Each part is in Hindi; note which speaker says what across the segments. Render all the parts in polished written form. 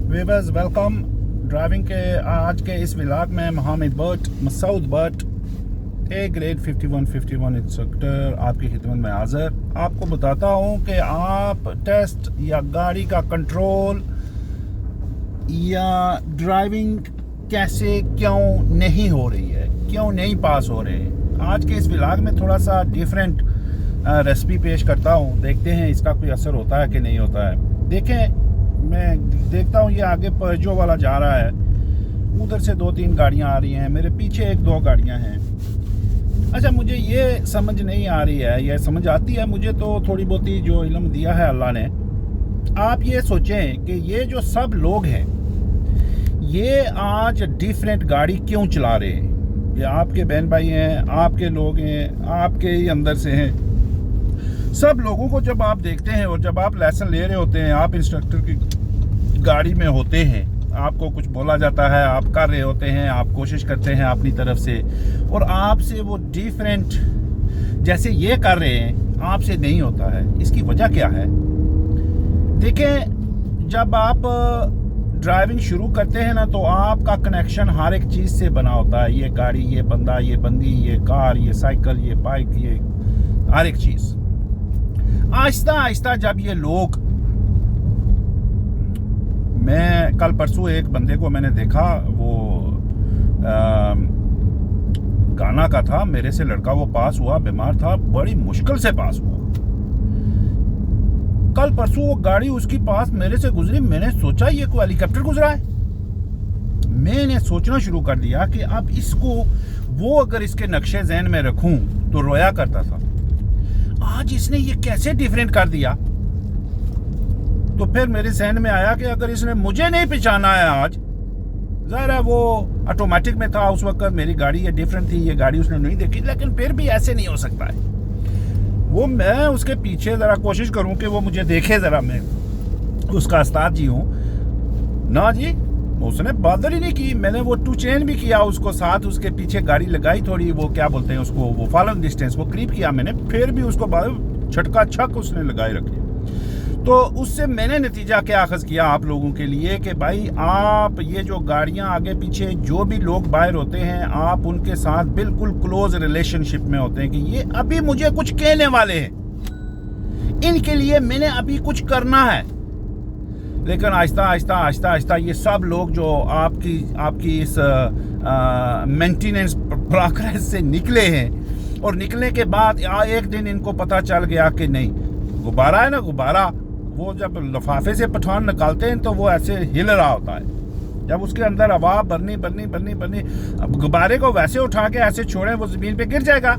Speaker 1: Viewers welcome. ड्राइविंग के आज के इस व्लॉग में Mohammad Masood Bhatt A grade 5151 instructor आपकी खिदमत में हाज़िर। आपको बताता हूँ कि आप टेस्ट या गाड़ी का कंट्रोल या ड्राइविंग कैसे क्यों नहीं हो रही है, क्यों नहीं पास हो रहे हैं। आज के इस व्लॉग में थोड़ा सा डिफरेंट रेसिपी पेश करता हूँ, देखते हैं इसका कोई असर होता है कि नहीं होता है। देखें, मैं देखता हूँ ये आगे पर्जो वाला जा रहा है, उधर से 2-3 गाड़ियाँ आ रही हैं, मेरे पीछे 1-2 गाड़ियाँ हैं। अच्छा, मुझे ये समझ नहीं आ रही है, ये समझ आती है मुझे तो थोड़ी बहुत ही जो इल्म दिया है अल्लाह ने। आप ये सोचें कि ये जो सब लोग हैं ये आज डिफरेंट गाड़ी क्यों चला रहे हैं। ये आपके बहन भाई हैं, आपके लोग हैं, आपके ही अंदर से हैं। सब लोगों को जब आप देखते हैं और जब आप लेसन ले रहे होते हैं, आप इंस्ट्रक्टर की गाड़ी में होते हैं, आपको कुछ बोला जाता है, आप कर रहे होते हैं, आप कोशिश करते हैं अपनी तरफ से, और आपसे वो डिफरेंट जैसे ये कर रहे हैं आपसे नहीं होता है। इसकी वजह क्या है? देखें, जब आप ड्राइविंग शुरू करते हैं ना तो आपका कनेक्शन हर एक चीज़ से बना होता है। ये गाड़ी, ये बंदा, ये बंदी, ये कार, ये साइकिल, ये बाइक, ये हर एक चीज़। आहिस्ता आहिस्ता जब ये लोग, मैं कल परसों एक बंदे को मैंने देखा, वो गाना का था, मेरे से लड़का वो पास हुआ, बीमार था, बड़ी मुश्किल से पास हुआ। कल परसों वो गाड़ी उसकी पास मेरे से गुजरी, मैंने सोचा ये कोई हेलीकॉप्टर गुजरा है। मैंने सोचना शुरू कर दिया कि अब इसको वो अगर इसके नक्शे ज़हन में रखूं तो रोया करता था, आज इसने ये कैसे डिफरेंट कर दिया। तो फिर मेरे ज़हन में आया कि अगर इसने मुझे नहीं पहचाना है आज, ज़ाहिर है वो ऑटोमेटिक में था उस वक्त, मेरी गाड़ी ये डिफरेंट थी, ये गाड़ी उसने नहीं देखी, लेकिन फिर भी ऐसे नहीं हो सकता है। वो मैं उसके पीछे ज़रा कोशिश करूं कि वो मुझे देखे ज़रा, मैं उसका उस्ताद जी हूँ ना जी। उसने बदल ही नहीं की, मैंने वो 2 चेन भी किया उसको साथ, उसके पीछे गाड़ी लगाई थोड़ी, वो क्या बोलते हैं उसको, वो फॉलोइंग डिस्टेंस वो करीब किया मैंने, फिर भी उसको छटका छक उसने लगाई रखी। तो उससे मैंने नतीजा क्या अखज़ किया आप लोगों के लिए कि भाई आप ये जो गाड़ियां आगे पीछे जो भी लोग बाहर होते हैं, आप उनके साथ बिल्कुल क्लोज रिलेशनशिप में होते हैं कि ये अभी मुझे कुछ कहने वाले हैं, इनके लिए मैंने अभी कुछ करना है। लेकिन आहिस्ता आहिस्ता आहिस्ता आहिस्ता ये सब लोग जो आपकी इस मेंटेनेंस प्रोग्रेस से निकले हैं, और निकलने के बाद एक दिन इनको पता चल गया कि नहीं, गुब्बारा है ना, गुब्बारा वो जब लिफाफे से पठान निकालते हैं तो वो ऐसे हिल रहा होता है। जब उसके अंदर हवा भरनी, अब गुब्बारे को वैसे उठा के ऐसे छोड़ें वो ज़मीन पे गिर जाएगा।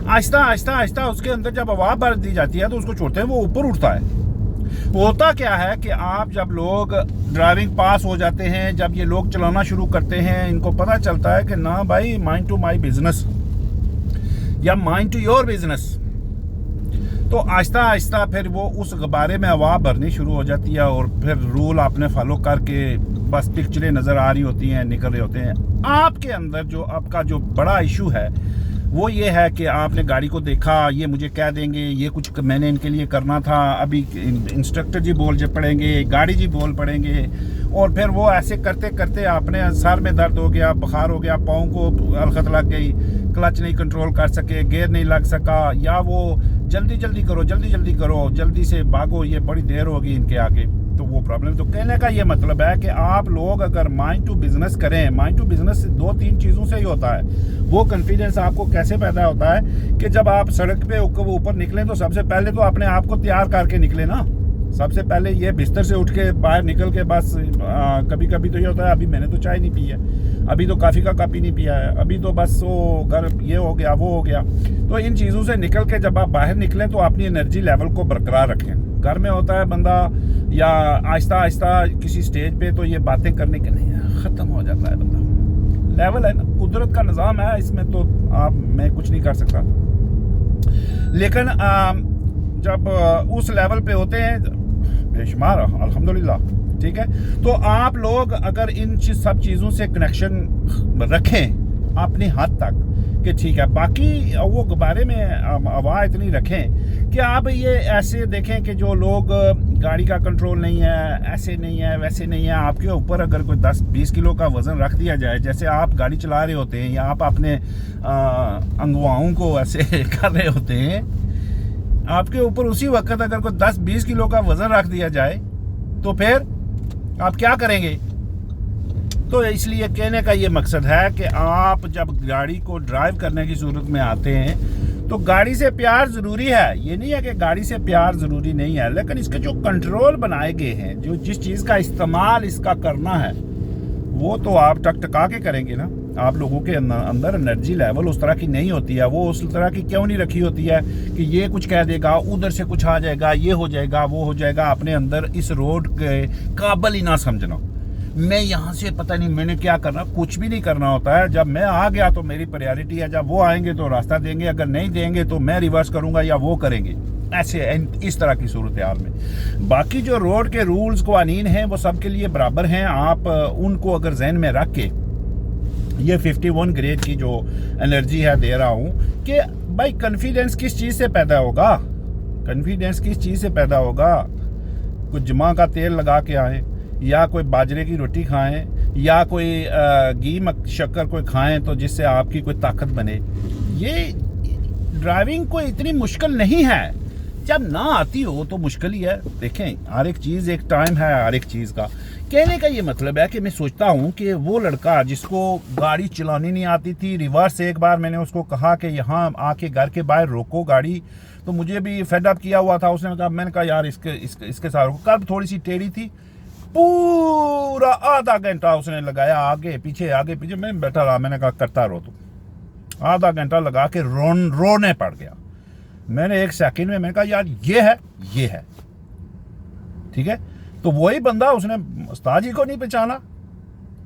Speaker 1: आहिस्ता आहिस्ता आहिस्ता उसके अंदर जब हवा भर दी जाती है तो उसको छोड़ते हैं, वो ऊपर उठता है। होता क्या है कि आप जब लोग ड्राइविंग पास हो जाते हैं, जब ये लोग चलाना शुरू करते हैं, इनको पता चलता है कि ना भाई, माइंड टू माई बिजनेस या माइंड टू योर बिजनेस। तो आहिस्ता आहिस्ता फिर वो उस गुब्बारे में हवा भरनी शुरू हो जाती है, और फिर रूल आपने फॉलो करके बस पिक्चरें नज़र आ रही होती हैं, निकल रहे होते हैं। आपके अंदर जो आपका जो बड़ा इशू है वो ये है कि आपने गाड़ी को देखा, ये मुझे कह देंगे, ये कुछ मैंने इनके लिए करना था, अभी इंस्ट्रक्टर जी बोल पड़ेंगे, गाड़ी जी बोल पड़ेंगे, और फिर वो ऐसे करते करते आपने सर में दर्द हो गया, बुखार हो गया, पाँव को अलखत लग गई, क्लच नहीं कंट्रोल कर सके, गियर नहीं लग सका, या वो जल्दी जल्दी करो, जल्दी से भागो, ये बड़ी देर होगी इनके आगे, तो वो प्रॉब्लम। तो कहने का ये मतलब है कि आप लोग अगर माइंड टू बिजनेस करें, माइंड टू बिजनेस 2-3 चीज़ों से ही होता है। वो कॉन्फिडेंस आपको कैसे पैदा होता है कि जब आप सड़क पे ऊपर निकलें तो सबसे पहले तो अपने आप को तैयार करके निकले ना। सबसे पहले ये बिस्तर से उठ के बाहर निकल के बस कभी कभी तो ये होता है, अभी मैंने तो चाय नहीं पी है, अभी तो कॉफ़ी का कप ही नहीं पिया है, अभी तो बस वो घर ये हो गया, वो हो गया। तो इन चीज़ों से निकल के जब आप बाहर निकलें तो अपनी एनर्जी लेवल को बरकरार रखें। घर में होता है बंदा, या आहिस्ता आहिस्ता किसी स्टेज पे तो ये बातें करने के नहीं, ख़त्म हो जाता है बंदा। लेवल है ना, कुदरत का निज़ाम है, इसमें तो मैं कुछ नहीं कर सकता। लेकिन जब उस लेवल पे होते हैं बेशुमार, अल्हम्दुलिल्लाह, ठीक है। तो आप लोग अगर इन सब चीज़ों से कनेक्शन रखें अपनी हद तक, कि ठीक है। बाकी वो बारे में आवाज़ इतनी रखें कि आप ये ऐसे देखें कि जो लोग गाड़ी का कंट्रोल नहीं है, ऐसे नहीं है, वैसे नहीं है, आपके ऊपर अगर कोई 10-20 किलो का वज़न रख दिया जाए, जैसे आप गाड़ी चला रहे होते हैं या आप अपने अंगुआओं को ऐसे कर रहे होते हैं, आपके ऊपर उसी वक्त अगर कोई 10-20 किलो का वज़न रख दिया जाए तो फिर आप क्या करेंगे? तो इसलिए कहने का ये मकसद है कि आप जब गाड़ी को ड्राइव करने की सूरत में आते हैं तो गाड़ी से प्यार ज़रूरी है, ये नहीं है कि गाड़ी से प्यार ज़रूरी नहीं है, लेकिन इसके जो कंट्रोल बनाए गए हैं, जो जिस चीज़ का इस्तेमाल इसका करना है, वो तो आप टकटका के करेंगे ना। आप लोगों के अंदर एनर्जी लेवल उस तरह की नहीं होती है। वो उस तरह की क्यों नहीं रखी होती है कि ये कुछ कह देगा, उधर से कुछ आ जाएगा, ये हो जाएगा, वो हो जाएगा। अपने अंदर इस रोड के काबिल ही ना समझना, मैं यहाँ से पता नहीं मैंने क्या करना, कुछ भी नहीं करना होता है। जब मैं आ गया तो मेरी प्रायोरिटी है, जब वो आएंगे तो रास्ता देंगे, अगर नहीं देंगे तो मैं रिवर्स करूँगा या वो करेंगे, ऐसे इस तरह की सूरत हाल में। बाकी जो रोड के रूल्स कवानीन हैं वो सबके लिए बराबर हैं। आप उनको अगर जहन में रख के ये 51 ग्रेड की जो एनर्जी है दे रहा हूँ कि भाई कॉन्फिडेंस किस चीज़ से पैदा होगा, कॉन्फिडेंस किस चीज़ से पैदा होगा? कुछ जमा का तेल लगा के आएँ, या कोई बाजरे की रोटी खाएं, या कोई घी शक्कर कोई खाएं तो जिससे आपकी कोई ताकत बने। ये ड्राइविंग कोई इतनी मुश्किल नहीं है, जब ना आती हो तो मुश्किल ही है। देखें, हर एक चीज़ एक टाइम है हर एक चीज़ का। कहने का ये मतलब है कि मैं सोचता हूँ कि वो लड़का जिसको गाड़ी चलानी नहीं आती थी, रिवर्स एक बार मैंने उसको कहा कि यहाँ आके घर के बाहर रोको गाड़ी, तो मुझे भी फेडअप किया हुआ था। उसने कहा, मैंने कहा यार इसके साथ रोको। कर्ब थोड़ी सी टेढ़ी थी, पूरा आधा घंटा उसने लगाया, आगे पीछे मैं बैठा रहा। मैंने कहा करता रहो तुम। आधा घंटा लगा के रोने पड़ गया। मैंने एक सेकंड में मैंने कहा यार ये है ठीक है। तो वही बंदा, उसने उस्ताद जी को नहीं पहचाना,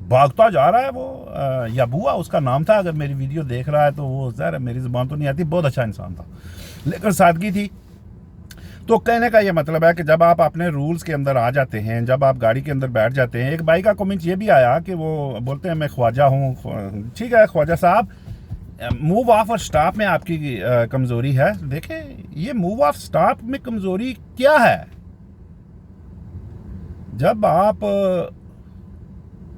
Speaker 1: भागता जा रहा है वो। याबुआ उसका नाम था, अगर मेरी वीडियो देख रहा है तो वो ज़रा मेरी ज़ुबान तो नहीं आती, बहुत अच्छा इंसान था, लेकिन सादगी थी। तो कहने का ये मतलब है कि जब आप अपने रूल्स के अंदर आ जाते हैं, जब आप गाड़ी के अंदर बैठ जाते हैं। एक भाई का कमेंट ये भी आया कि वो बोलते हैं मैं ख्वाजा हूँ। ठीक है ख्वाजा साहब, मूव ऑफ और स्टॉप में आपकी कमज़ोरी है। देखें, ये मूव ऑफ स्टॉप में कमज़ोरी क्या है? जब आप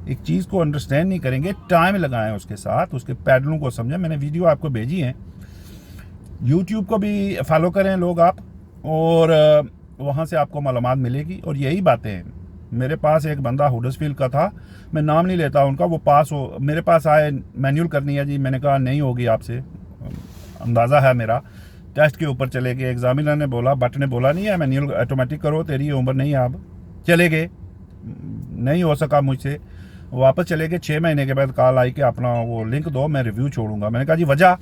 Speaker 1: एक चीज़ को अंडरस्टैंड नहीं करेंगे, टाइम लगाएं उसके साथ, उसके पैडलों को समझें। मैंने वीडियो आपको भेजी है, यूट्यूब को भी फॉलो करें लोग आप, और वहाँ से आपको मालूमात मिलेगी। और यही बातें हैं। मेरे पास एक बंदा हुडर्सफील्ड का था, मैं नाम नहीं लेता उनका, वो मेरे पास आए, मैनुअल करनी है जी। मैंने कहा नहीं होगी आपसे, अंदाज़ा है मेरा। टेस्ट के ऊपर चले गए, एग्जामिनर ने बोला, बट ने बोला नहीं है मैनुअल ऑटोमेटिक करो, तेरी उम्र नहीं है अब। चले गए, नहीं हो सका मुझसे, वापस चले गए। 6 महीने के बाद कॉल आई कि अपना वो लिंक दो, मैं रिव्यू छोड़ूंगा। मैंने कहा जी वजह?